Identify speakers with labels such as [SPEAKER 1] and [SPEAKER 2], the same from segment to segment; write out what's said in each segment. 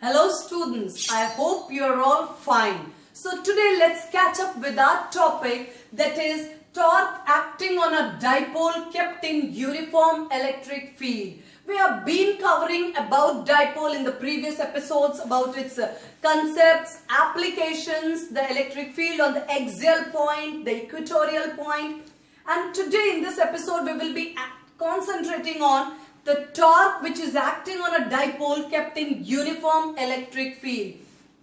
[SPEAKER 1] Hello students, I hope you are all fine. So today let's catch up with our topic, that is torque acting on a dipole kept in uniform electric field. We have been covering about dipole in the previous episodes, about its concepts, applications, the electric field on the axial point, the equatorial point. And today in this episode we will be concentrating on the torque which is acting on a dipole kept in uniform electric field.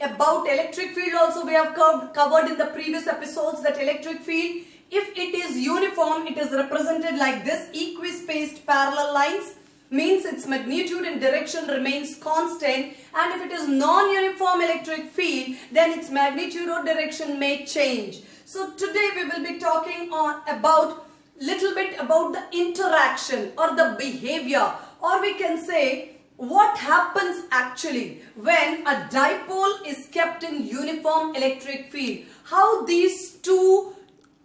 [SPEAKER 1] About electric field also we have covered in the previous episodes that electric field, if it is uniform, it is represented like this: equispaced parallel lines means its magnitude and direction remains constant, and if it is non-uniform electric field, then its magnitude or direction may change. So today we will be talking about little bit about the interaction or the behavior, or we can say what happens actually when a dipole is kept in uniform electric field. How these two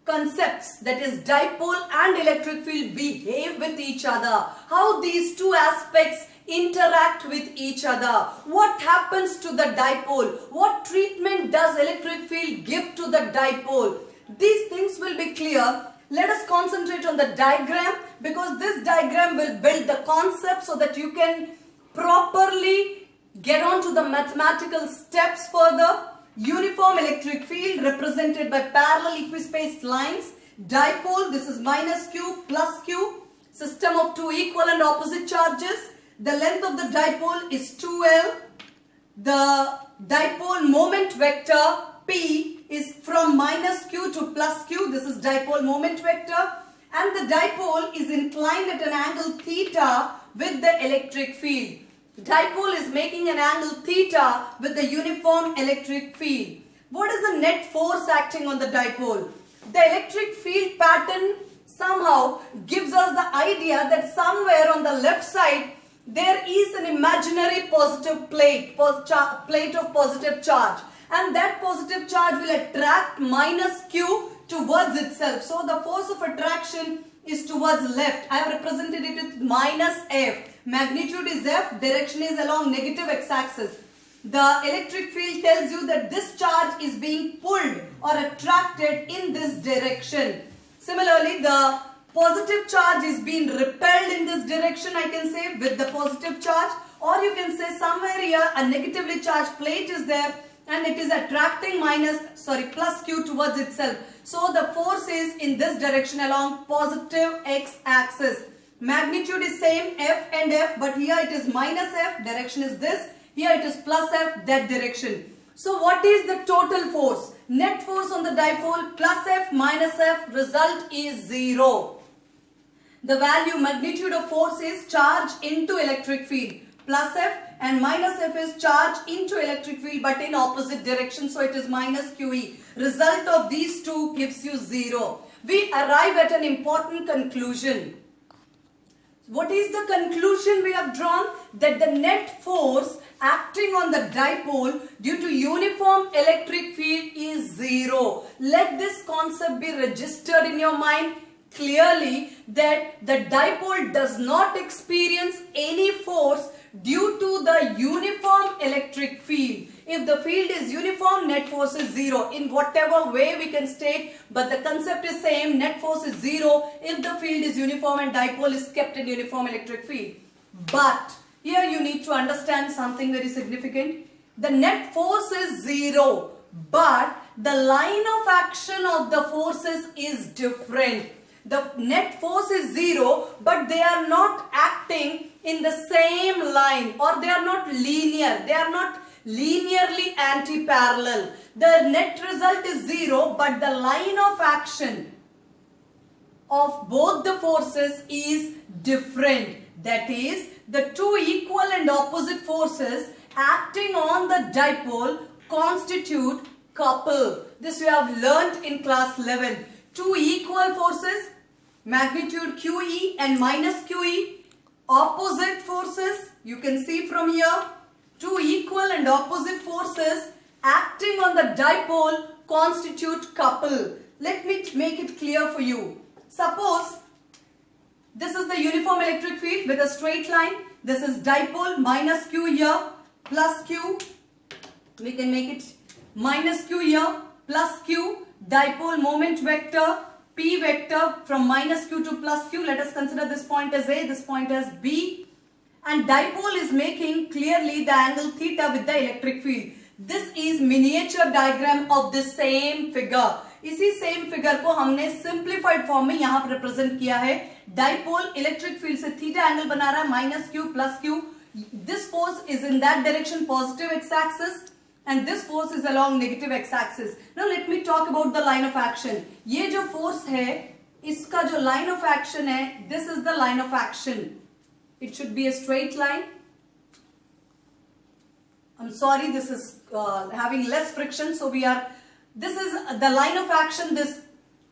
[SPEAKER 1] concepts, that is dipole and electric field, behave with each other. How these two aspects interact with each other. What happens to the dipole? What treatment does electric field give to the dipole? These things will be clear. Let us concentrate on the diagram, because this diagram will build the concept so that you can properly get on to the mathematical steps further. Uniform electric field represented by parallel equispaced lines. Dipole, this is minus q plus q. System of two equal and opposite charges. The length of the dipole is 2L. The dipole moment vector P is from minus q to plus q. This is dipole moment vector. And the dipole is inclined at an angle theta with the electric field. Dipole is making an angle theta with the uniform electric field. What is the net force acting on the dipole? The electric field pattern somehow gives us the idea that somewhere on the left side there is an imaginary positive plate of positive charge, and that positive charge will attract minus q towards itself. So the force of attraction is towards left. I have represented it with minus F. Magnitude is F, direction is along negative x-axis. The electric field tells you that this charge is being pulled or attracted in this direction. Similarly, the positive charge is being repelled in this direction, I can say, with the positive charge. Or you can say somewhere here a negatively charged plate is there, and it is attracting plus q towards itself. So the force is in this direction along positive x-axis. Magnitude is same, F and F, but here it is minus F, direction is this. Here it is plus F, that direction. So what is the total force? Net force on the dipole plus F minus F, result is 0. The value magnitude of force is charge into electric field. Plus F and minus F is charge into electric field but in opposite direction, so it is minus QE. Result of these two gives you 0. We arrive at an important conclusion. What is the conclusion we have drawn? That the net force acting on the dipole due to uniform electric field is 0. Let this concept be registered in your mind clearly, that the dipole does not experience any force due to the uniform electric field. If the field is uniform, net force is 0. In whatever way we can state, but the concept is same, net force is 0 if the field is uniform and dipole is kept in uniform electric field. But here you need to understand something very significant. The net force is 0, but the line of action of the forces is different. The net force is 0, but they are not acting in the same line, or they are not linear. They are not linearly anti-parallel. The net result is 0, but the line of action of both the forces is different. That is, the two equal and opposite forces acting on the dipole constitute couple. This we have learnt in class 11. Two equal forces, magnitude QE and minus QE. Opposite forces, you can see from here, two equal and opposite forces acting on the dipole constitute couple. Let me make it clear for you. Suppose this is the uniform electric field with a straight line. This is dipole minus q here. plus q, we can make it minus q here, plus q, dipole moment vector, p vector from minus q to plus q. Let us consider this point as A, this point as B. And dipole is making clearly the angle theta with the electric field. This is miniature diagram of the same figure. इसी same figure को हमने simplified form में यहाँ पर represent किया है. Dipole electric field से theta angle बना रहा है minus Q plus Q. This force is in that direction positive x axis and this force is along negative x axis. Now let me talk about the line of action. ये जो force है इसका जो line of action है, this is the line of action. It should be a straight line. I'm sorry, this is having less friction, so this is the line of action, this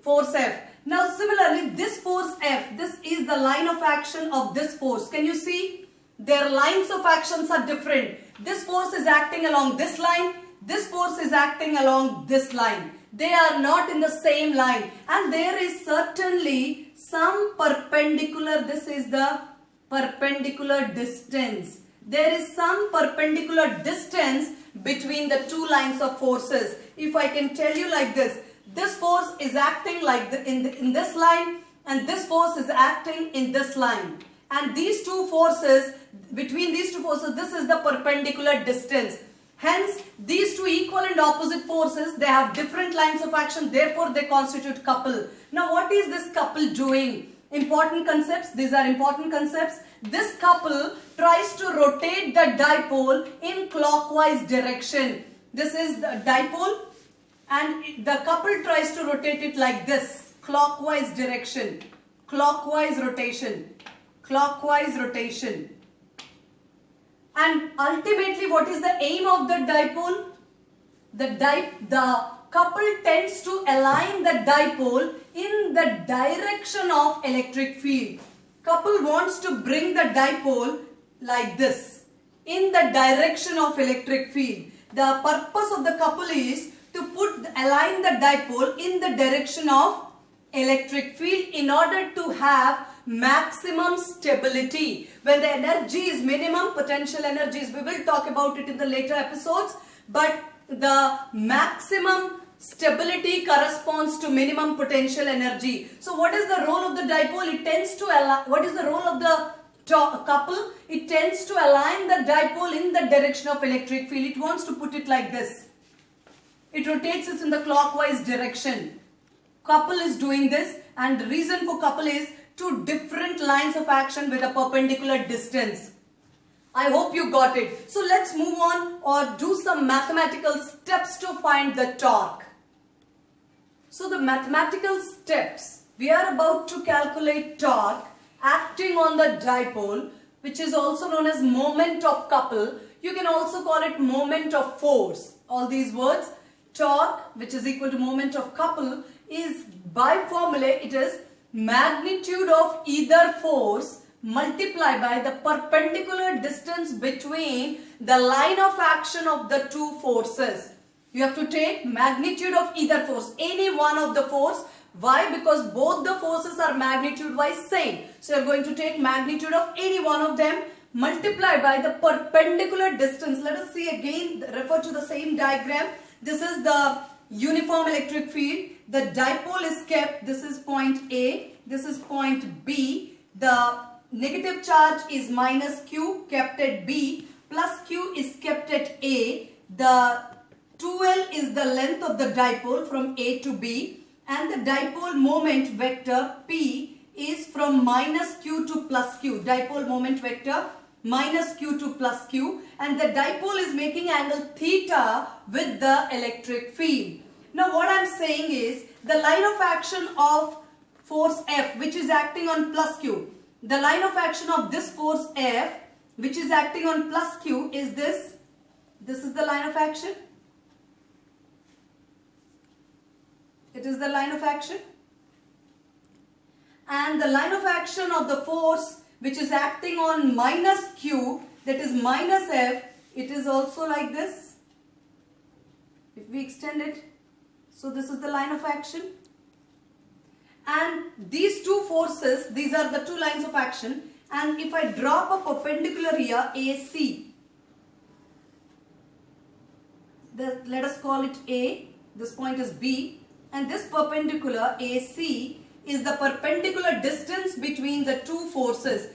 [SPEAKER 1] force F. Now similarly, this force F, this is the line of action of this force. Can you see? Their lines of actions are different. This force is acting along this line. This force is acting along this line. They are not in the same line. And there is certainly some perpendicular, this is the perpendicular distance. There is some perpendicular distance between the two lines of forces. If I can tell you like this force is acting like in this line, and this force is acting in this line. And these two forces, between these two forces, this is the perpendicular distance. Hence, these two equal and opposite forces, they have different lines of action, therefore they constitute couple. Now, what is this couple doing? Important concepts, these are important concepts. This couple tries to rotate the dipole in clockwise direction. This is the dipole and the couple tries to rotate it like this, clockwise direction, clockwise rotation. Clockwise rotation. And ultimately, what is the aim of the dipole? The couple tends to align the dipole in the direction of electric field. Couple wants to bring the dipole like this, in the direction of electric field. The purpose of the couple is to align the dipole in the direction of electric field in order to have maximum stability. When the energy is minimum, potential energies, we will talk about it in the later episodes, but the maximum stability corresponds to minimum potential energy. So what is the role of the dipole? It tends to align. What is the role of the couple? It tends to align the dipole in the direction of electric field. It wants to put it like this. It rotates it in the clockwise direction. Couple is doing this, and the reason for couple is two different lines of action with a perpendicular distance. I hope you got it. So let's move on or do some mathematical steps to find the torque. So the mathematical steps, we are about to calculate torque acting on the dipole, which is also known as moment of couple. You can also call it moment of force. All these words, torque, which is equal to moment of couple, is by formula, it is magnitude of either force multiplied by the perpendicular distance between the line of action of the two forces. You have to take magnitude of either force, any one of the force. Why? Because both the forces are magnitude wise same. So you are going to take magnitude of any one of them multiplied by the perpendicular distance. Let us see again, refer to the same diagram. This is the uniform electric field. The dipole is kept, this is point A, this is point B. The negative charge is minus Q kept at B, plus Q is kept at A. The 2L is the length of the dipole from A to B, and the dipole moment vector P is from minus Q to plus Q. Dipole moment vector minus Q to plus Q, and the dipole is making angle theta with the electric field. Now what I am saying is the line of action of force F, which is acting on plus Q. The line of action of this force F, which is acting on plus Q, is this. This is the line of action. It is the line of action. And the line of action of the force which is acting on minus Q, that is minus F, it is also like this. If we extend it, so this is the line of action. And these two forces, these are the two lines of action. And if I drop a perpendicular here, AC, let us call it A, this point is B, and this perpendicular AC is the perpendicular distance between the two forces.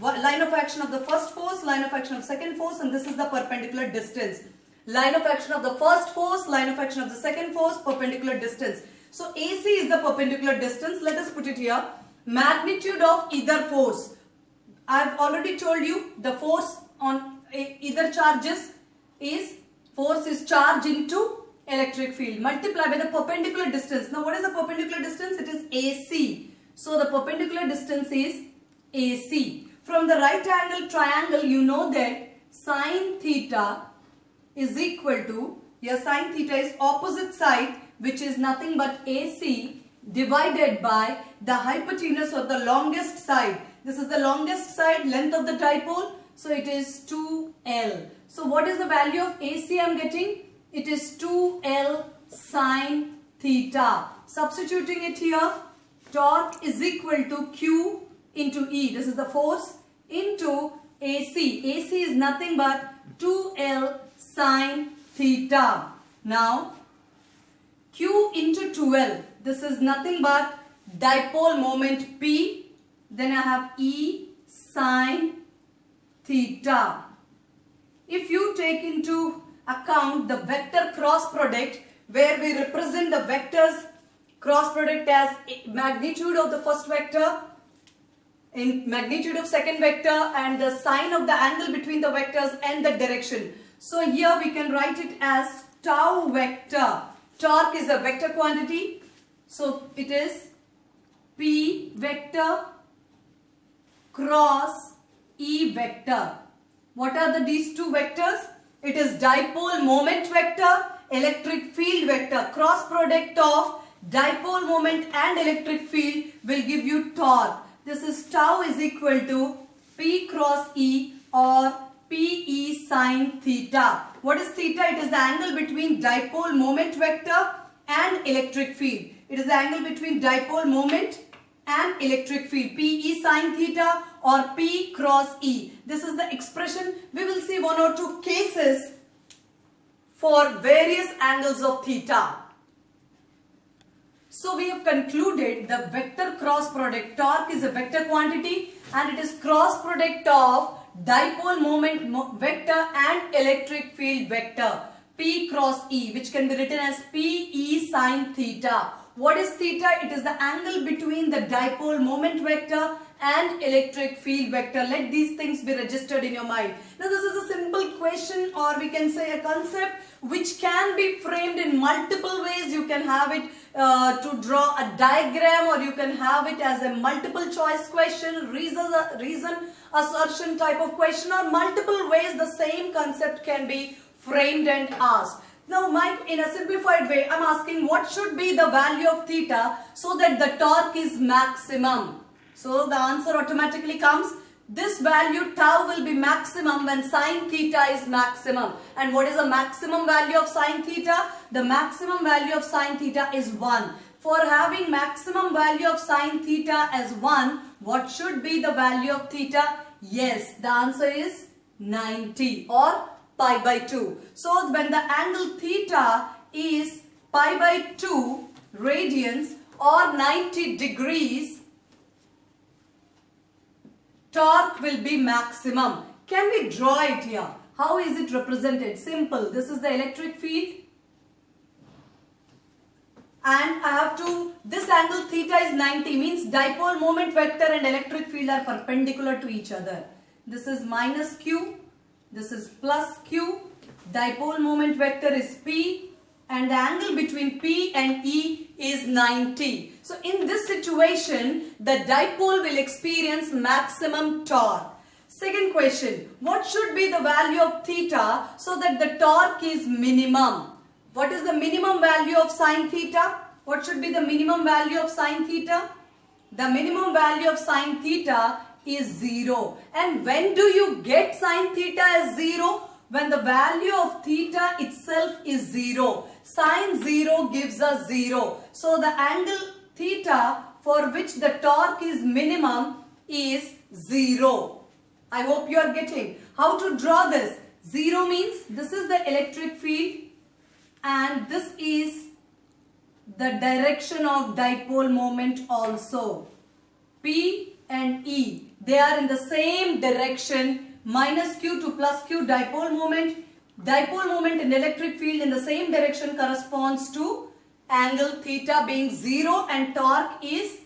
[SPEAKER 1] Line of action of the first force, line of action of second force, and this is the perpendicular distance. Line of action of the first force, line of action of the second force, perpendicular distance. So AC is the perpendicular distance. Let us put it here. Magnitude of either force. I have already told you the force on either charges is force is charge into electric field multiplied by the perpendicular distance. Now what is the perpendicular distance? It is AC. So the perpendicular distance is AC. From the right angle triangle, you know that sine theta is equal to, your sine theta is opposite side, which is nothing but AC divided by the hypotenuse of the longest side. This is the longest side, length of the dipole, so it is 2L. So what is the value of AC I am getting? It is 2L sine theta. Substituting it here, torque is equal to Q into E. This is the force into AC. AC is nothing but 2L sine theta. Now Q into 2L. This is nothing but dipole moment P. Then I have E sine theta. If you take into account the vector cross product, where we represent the vectors cross product as magnitude of the first vector in magnitude of second vector and the sign of the angle between the vectors and the direction. So here we can write it as tau vector. Torque is a vector quantity. So it is P vector cross E vector. What are these two vectors? It is dipole moment vector, electric field vector. Cross product of dipole moment and electric field will give you torque. This is tau is equal to P cross E or PE sine theta. What is theta? It is the angle between dipole moment vector and electric field. It is the angle between dipole moment and electric field. PE sine theta or P cross E. This is the expression. We will see one or two cases for various angles of theta. So we have concluded the vector cross product. Torque is a vector quantity and it is cross product of dipole moment vector and electric field vector P cross E, which can be written as PE sine theta. What is theta? It is the angle between the dipole moment vector and electric field vector. Let these things be registered in your mind. Now this is a simple question, or we can say a concept which can be framed in multiple ways. You can have it to draw a diagram, or you can have it as a multiple choice question, reason assertion type of question, or multiple ways the same concept can be framed and asked. Now Mike, in a simplified way, I am asking what should be the value of theta so that the torque is maximum. So the answer automatically comes. This value tau will be maximum when sine theta is maximum. And what is the maximum value of sine theta? The maximum value of sine theta is 1. For having maximum value of sine theta as 1, what should be the value of theta? Yes, the answer is 90 or pi by 2. So when the angle theta is pi by 2 radians or 90 degrees, torque will be maximum. Can we draw it here? How is it represented? Simple. This is the electric field. And I have to, this angle theta is 90, means dipole moment vector and electric field are perpendicular to each other. This is minus Q. This is plus Q. Dipole moment vector is P. And the angle between P and E is 90. So in this situation, the dipole will experience maximum torque. Second question, what should be the value of theta so that the torque is minimum? What is the minimum value of sine theta? What should be the minimum value of sine theta? The minimum value of sine theta is 0. And when do you get sine theta as 0? When the value of theta itself is 0. Sine 0 gives us 0. So the angle theta for which the torque is minimum is 0. I hope you are getting. How to draw this? 0 means this is the electric field and this is the direction of dipole moment also. P and E, they are in the same direction, minus q to plus q dipole moment. Dipole moment in electric field in the same direction corresponds to angle theta being 0 and torque is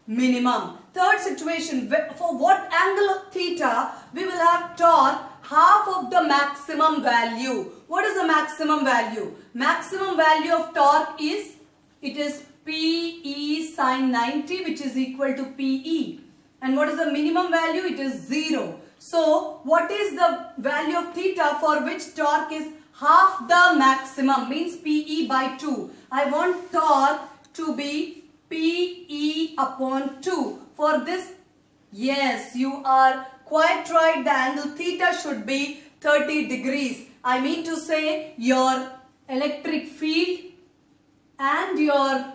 [SPEAKER 1] minimum. Third situation, for what angle of theta we will have torque half of the maximum value. What is the maximum value? Maximum value of torque is, it is PE sine 90, which is equal to PE. And what is the minimum value? It is 0. So what is the value of theta for which torque is half the maximum, means PE by 2. I want torque to be PE upon 2. For this, yes, you are quite right, the angle theta should be 30 degrees. I mean to say your electric field and your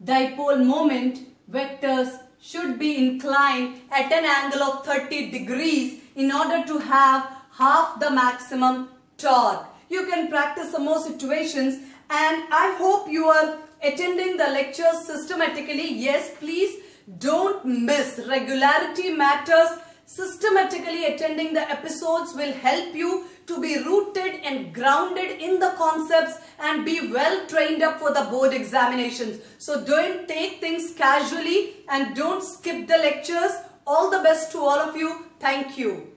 [SPEAKER 1] dipole moment vectors should be inclined at an angle of 30 degrees in order to have half the maximum torque. You can practice some more situations, and I hope you are attending the lectures systematically. Yes, please don't miss. Regularity matters. Systematically attending the episodes will help you to be rooted and grounded in the concepts and be well trained up for the board examinations. So don't take things casually and don't skip the lectures. All the best to all of you. Thank you.